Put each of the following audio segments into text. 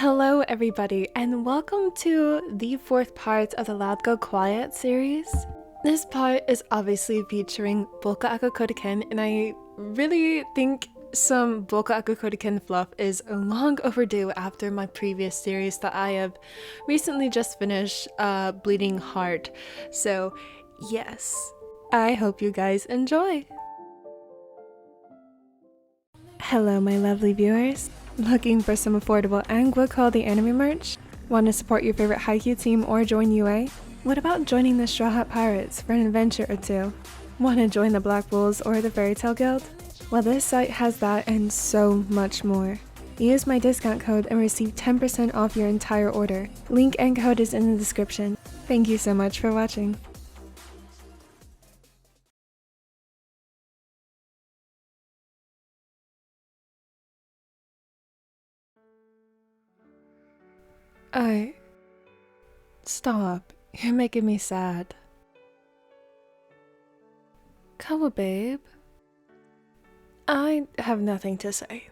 Hello everybody, and welcome to the fourth part of the Loud Go Quiet series. This part is obviously featuring BokuAkaKuroKen, and I really think some BokuAkaKuroKen fluff is long overdue after my previous series that I have recently just finished, Bleeding Heart. So yes, I hope you guys enjoy. Hello my lovely viewers. Looking for some affordable and good quality anime merch? Want to support your favorite Haikyuu team or join UA? What about joining the Straw Hat Pirates for an adventure or two? Want to join the Black Bulls or the Fairy Tale Guild? Well, this site has that and so much more. Use my discount code and receive 10% off your entire order. Link and code is in the description. Thank you so much for watching. Stop. You're making me sad. Kawa, babe. I have nothing to say.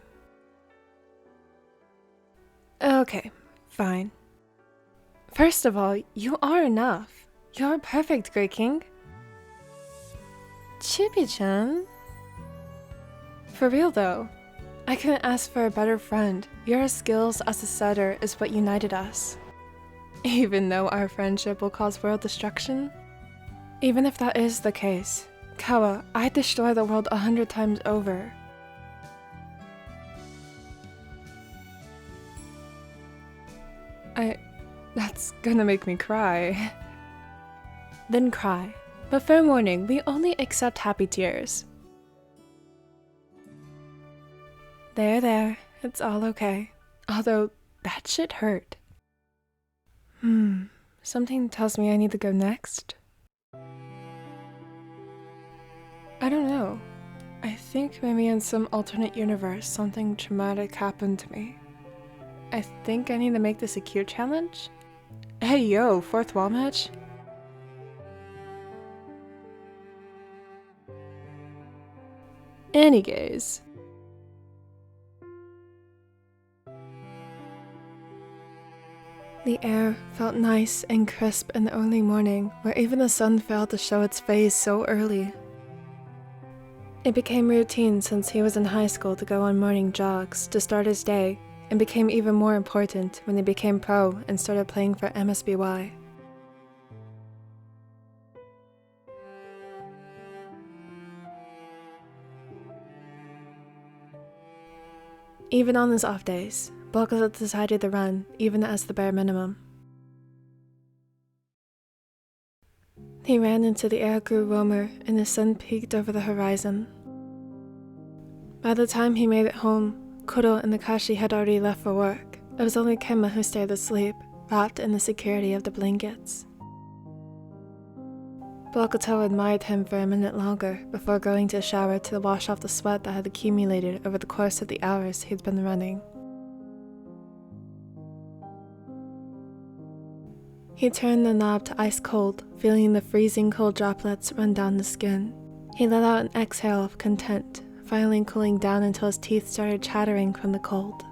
Okay, fine. First of all, you are enough. You're perfect, Great King. Chibi-chan? For real though, I couldn't ask for a better friend. Your skills as a setter is what united us. Even though our friendship will cause world destruction? Even if that is the case, Kawa, I'd destroy the world 100 times over. That's gonna make me cry. Then cry. But fair warning, we only accept happy tears. There, it's all okay. Although, that shit hurt. Something tells me I need to go next. I don't know. I think maybe in some alternate universe something traumatic happened to me. I think I need to make this a cute challenge? Hey yo, fourth wall match? Anyways. The air felt nice and crisp in the early morning, where even the sun failed to show its face so early. It became routine since he was in high school to go on morning jogs to start his day, and became even more important when he became pro and started playing for MSBY. Even on his off days, Boku decided to run, even as the bare minimum. He ran into the air grew warmer and the sun peeked over the horizon. By the time he made it home, Kuro and Nakashi had already left for work. It was only Kemma who stayed asleep, wrapped in the security of the blankets. Bokuto admired him for a minute longer before going to the shower to wash off the sweat that had accumulated over the course of the hours he'd been running. He turned the knob to ice cold, feeling the freezing cold droplets run down the skin. He let out an exhale of content, finally cooling down until his teeth started chattering from the cold.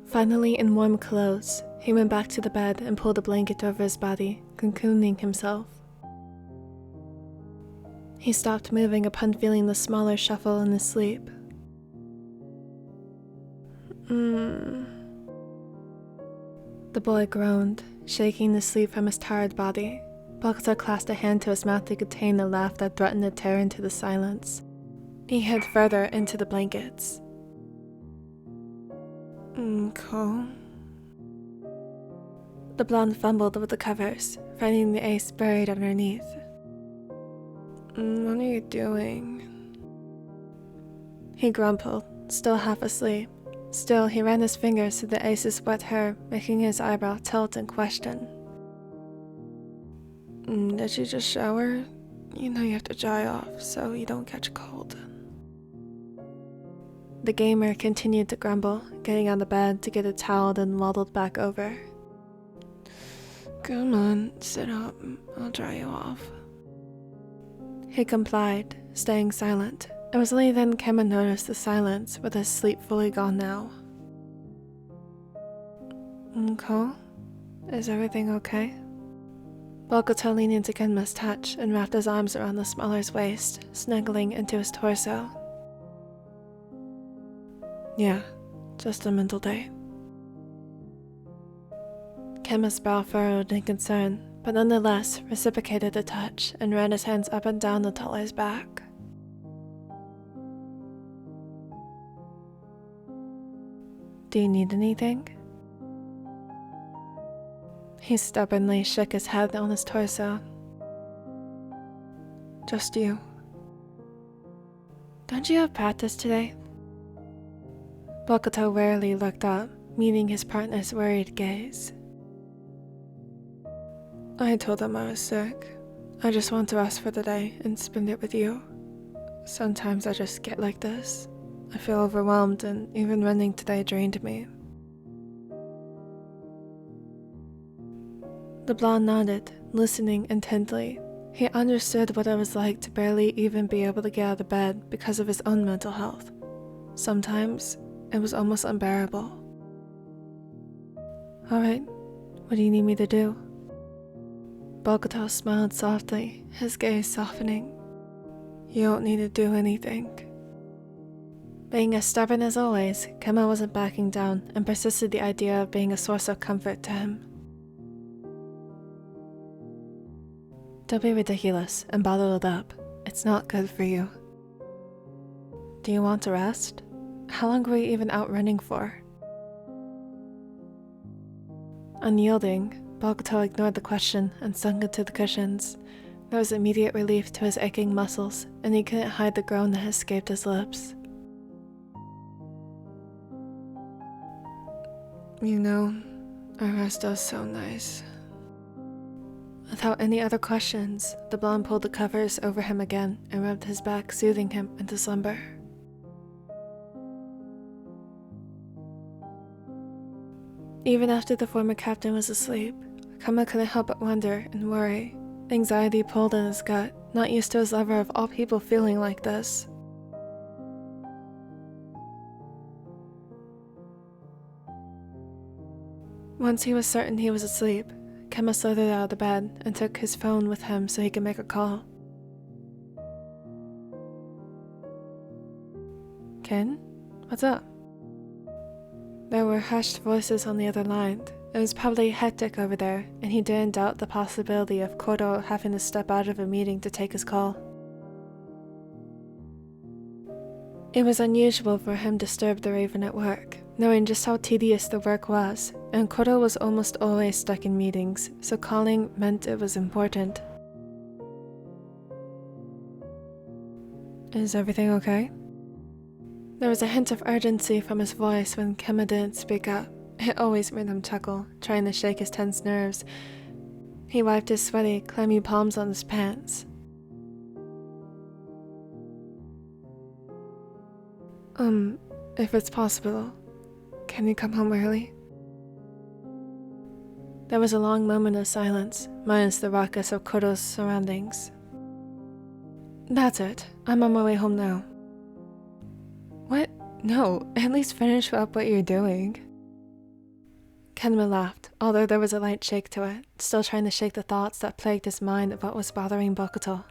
Finally, in warm clothes, he went back to the bed and pulled a blanket over his body, cocooning himself. He stopped moving upon feeling the smaller shuffle in his sleep. The boy groaned, shaking the sleep from his tired body. Bokuto clasped a hand to his mouth to contain the laugh that threatened to tear into the silence. He hid further into the blankets. Cool. The blonde fumbled with the covers, finding the ace buried underneath. What are you doing? He grumbled, still half asleep. Still, he ran his fingers through the ace's wet hair, making his eyebrow tilt and question. Did you just shower? You know you have to dry off so you don't catch a cold. The gamer continued to grumble, getting on the bed to get a towel then waddled back over. Come on, sit up. I'll dry you off. He complied, staying silent. It was only then Kemma noticed the silence, with his sleep fully gone now. Ko? Is everything okay? Bokuto leaned into Kenma's touch and wrapped his arms around the smaller's waist, snuggling into his torso. Yeah, just a mental day. Kenma's brow furrowed in concern, but nonetheless reciprocated the touch and ran his hands up and down the taller's back. Do you need anything? He stubbornly shook his head on his torso. Just you. Don't you have practice today? Bokuto warily looked up, meeting his partner's worried gaze. I told him I was sick. I just want to rest for the day and spend it with you. Sometimes I just get like this. I feel overwhelmed, and even running today drained me. The blonde nodded, listening intently. He understood what it was like to barely even be able to get out of bed because of his own mental health. Sometimes, it was almost unbearable. Alright, what do you need me to do? Bokuto smiled softly, his gaze softening. You don't need to do anything. Being as stubborn as always, Kenma wasn't backing down and persisted the idea of being a source of comfort to him. Don't be ridiculous and bottle it up. It's not good for you. Do you want to rest? How long were you even out running for? Unyielding, Bokuto ignored the question and sunk into the cushions. There was immediate relief to his aching muscles, and he couldn't hide the groan that escaped his lips. You know, a rest does so nice. Without any other questions, the blonde pulled the covers over him again and rubbed his back, soothing him into slumber. Even after the former captain was asleep, Kenma couldn't help but wonder and worry. Anxiety pulled in his gut, not used to his lover of all people feeling like this. Once he was certain he was asleep, Kenma slithered out of the bed and took his phone with him so he could make a call. Ken? What's up? There were hushed voices on the other line. It was probably hectic over there, and he didn't doubt the possibility of Koro having to step out of a meeting to take his call. It was unusual for him to disturb the Raven at work, knowing just how tedious the work was, and Koro was almost always stuck in meetings, so calling meant it was important. Is everything okay? There was a hint of urgency from his voice when Kenma didn't speak up. It always made him chuckle, trying to shake his tense nerves. He wiped his sweaty, clammy palms on his pants. If it's possible, can you come home early? There was a long moment of silence, minus the ruckus of Koro's surroundings. That's it. I'm on my way home now. What? No, at least finish up what you're doing. Kenma laughed, although there was a light shake to it, still trying to shake the thoughts that plagued his mind of what was bothering Bokuto.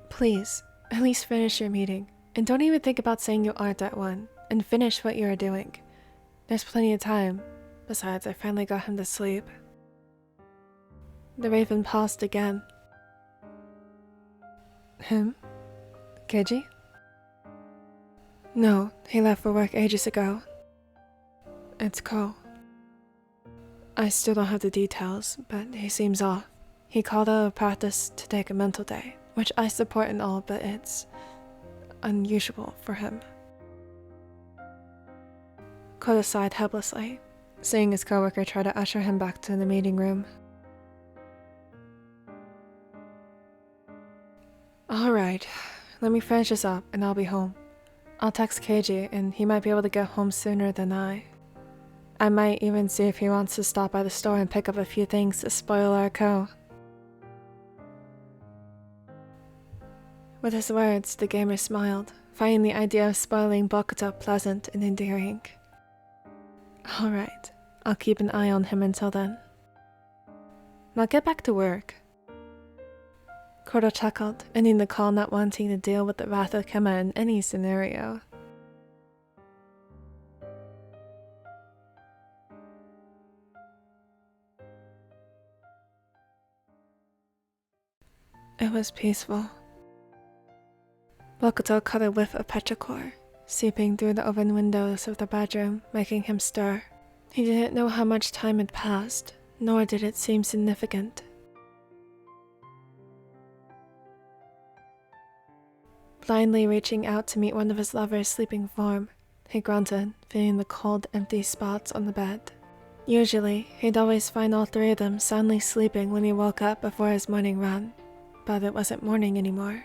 Please, at least finish your meeting, and don't even think about saying you aren't at one, and finish what you are doing. There's plenty of time. Besides, I finally got him to sleep. The Raven paused again. Him? Keiji? No, he left for work ages ago. It's Ko. I still don't have the details, but he seems off. He called out of practice to take a mental day, which I support and all, but it's unusual for him. Koro sighed helplessly, seeing his coworker try to usher him back to the meeting room. Alright, let me finish this up and I'll be home. I'll text Keiji and he might be able to get home sooner than I. I might even see if he wants to stop by the store and pick up a few things to spoil our Ko. With his words, the gamer smiled, finding the idea of spoiling Bokuto pleasant and endearing. Alright, I'll keep an eye on him until then. Now get back to work. Koro chuckled, ending the call not wanting to deal with the wrath of Kemma in any scenario. It was peaceful. Bokuto caught a whiff of petrichor, seeping through the open windows of the bedroom, making him stir. He didn't know how much time had passed, nor did it seem significant. Blindly reaching out to meet one of his lover's sleeping form, he grunted, feeling the cold, empty spots on the bed. Usually, he'd always find all three of them soundly sleeping when he woke up before his morning run, but it wasn't morning anymore.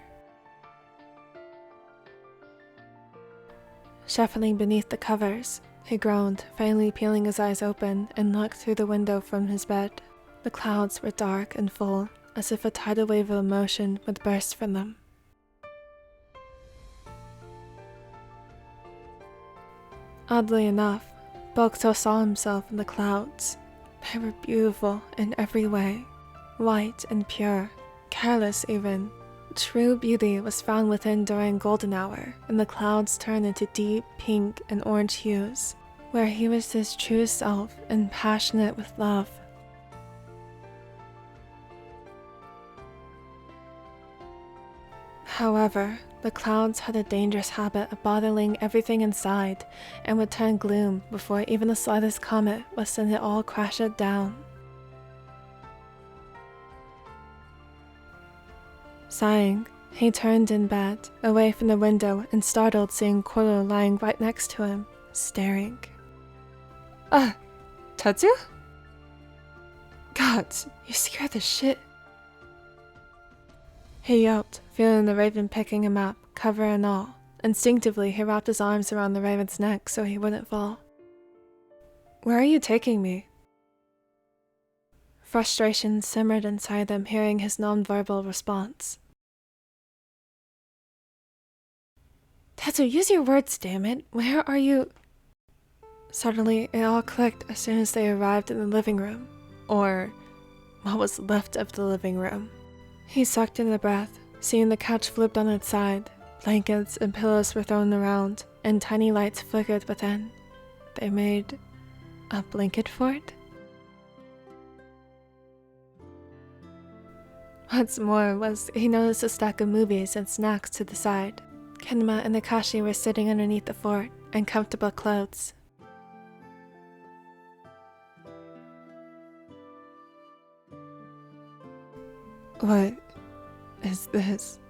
Shuffling beneath the covers, he groaned, finally peeling his eyes open and looked through the window from his bed. The clouds were dark and full, as if a tidal wave of emotion would burst from them. Oddly enough, Bokuto saw himself in the clouds. They were beautiful in every way, white and pure, careless even. True beauty was found within during golden hour, and the clouds turned into deep pink and orange hues, where he was his true self and passionate with love. However, the clouds had a dangerous habit of bottling everything inside and would turn gloom before even the slightest comet would send it all crashing down. Sighing, he turned in bed, away from the window, and startled seeing Koro lying right next to him, staring. Tetsuya? God, you scared the shit. He yelped, feeling the raven picking him up, cover and all. Instinctively, he wrapped his arms around the raven's neck so he wouldn't fall. Where are you taking me? Frustration simmered inside them, hearing his nonverbal response. Tetsu, use your words, damn it. Where are you? Suddenly, it all clicked as soon as they arrived in the living room. Or what was left of the living room. He sucked in a breath, seeing the couch flipped on its side. Blankets and pillows were thrown around, and tiny lights flickered within. They made a blanket fort? What's more was he noticed a stack of movies and snacks to the side. Kenma and Akashi were sitting underneath the fort in comfortable clothes. What is this?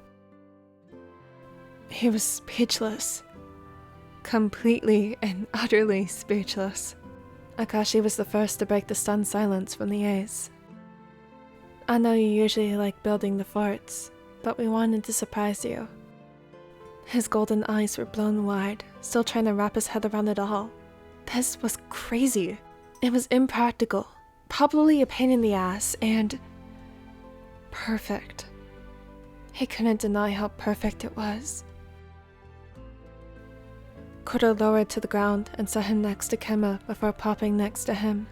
He was speechless. Completely and utterly speechless. Akashi was the first to break the stunned silence from the ace. I know you usually like building the forts, but we wanted to surprise you. His golden eyes were blown wide, still trying to wrap his head around it all. This was crazy. It was impractical, probably a pain in the ass, and perfect. He couldn't deny how perfect it was. Koro lowered to the ground and set him next to Kenma before popping next to him.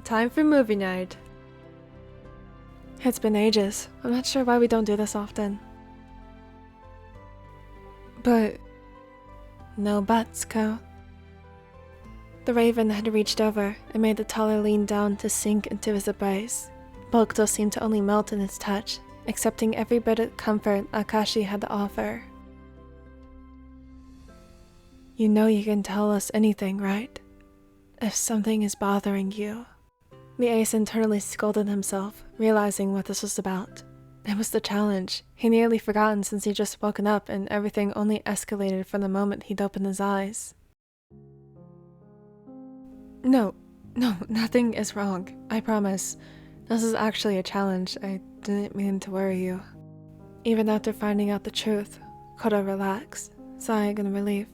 Time for movie night. It's been ages. I'm not sure why we don't do this often. But no buts, Ko. The raven had reached over and made the taller lean down to sink into his embrace. Bokuto seemed to only melt in its touch, accepting every bit of comfort Akashi had to offer. You know you can tell us anything, right? If something is bothering you. The ace internally scolded himself, realizing what this was about. It was the challenge. He nearly forgotten since he'd just woken up and everything only escalated from the moment he'd opened his eyes. No, nothing is wrong. I promise. This is actually a challenge. I didn't mean to worry you. Even after finding out the truth, Koro relaxed, sighing in relief.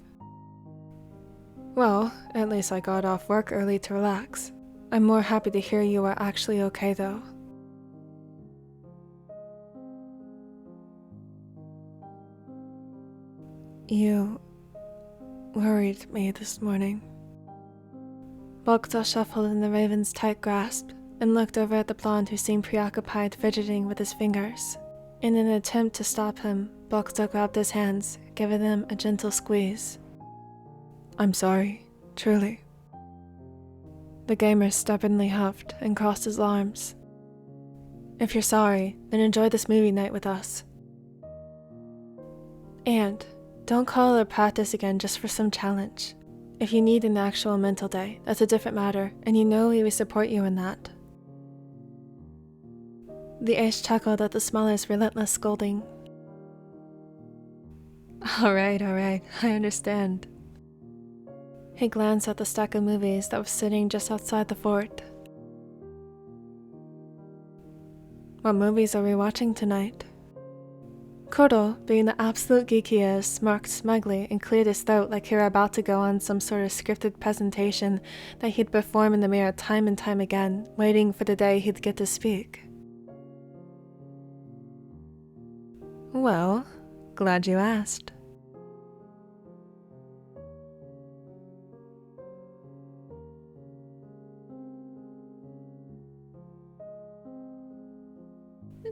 Well, at least I got off work early to relax. I'm more happy to hear you are actually okay though. You worried me this morning. Bokuto shuffled in the raven's tight grasp and looked over at the blonde who seemed preoccupied fidgeting with his fingers. In an attempt to stop him, Bokuto grabbed his hands, giving them a gentle squeeze. I'm sorry, truly. The gamer stubbornly huffed and crossed his arms. If you're sorry, then enjoy this movie night with us. And don't call it a practice again just for some challenge. If you need an actual mental day, that's a different matter, and you know we will support you in that. The ace chuckled at the smeller's relentless scolding. Alright, I understand. He glanced at the stack of movies that was sitting just outside the fort. What movies are we watching tonight? Koro, being the absolute geek he is, smirked smugly and cleared his throat like he were about to go on some sort of scripted presentation that he'd perform in the mirror time and time again, waiting for the day he'd get to speak. Well, glad you asked.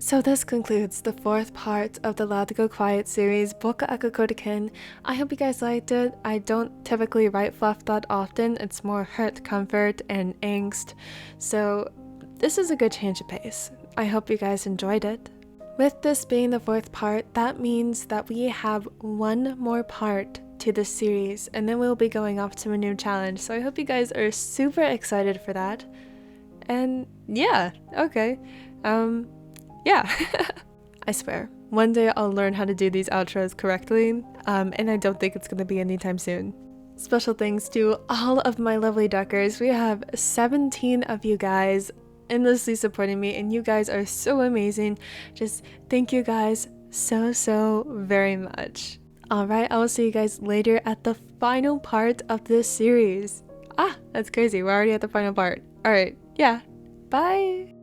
So this concludes the 4th part of the Loud to Go Quiet series, BokuAkaKuroKen. I hope you guys liked it. I don't typically write fluff that often. It's more hurt, comfort, and angst. So this is a good change of pace. I hope you guys enjoyed it. With this being the 4th part, that means that we have one more part to this series, and then we'll be going off to a new challenge. So I hope you guys are super excited for that. And yeah, okay. Yeah, I swear, one day I'll learn how to do these outros correctly, and I don't think it's gonna be anytime soon. Special thanks to all of my lovely duckers. We have 17 of you guys endlessly supporting me, and you guys are so amazing. Just thank you guys so very much. Alright, I will see you guys later at the final part of this series. That's crazy, we're already at the final part. Alright, yeah, bye!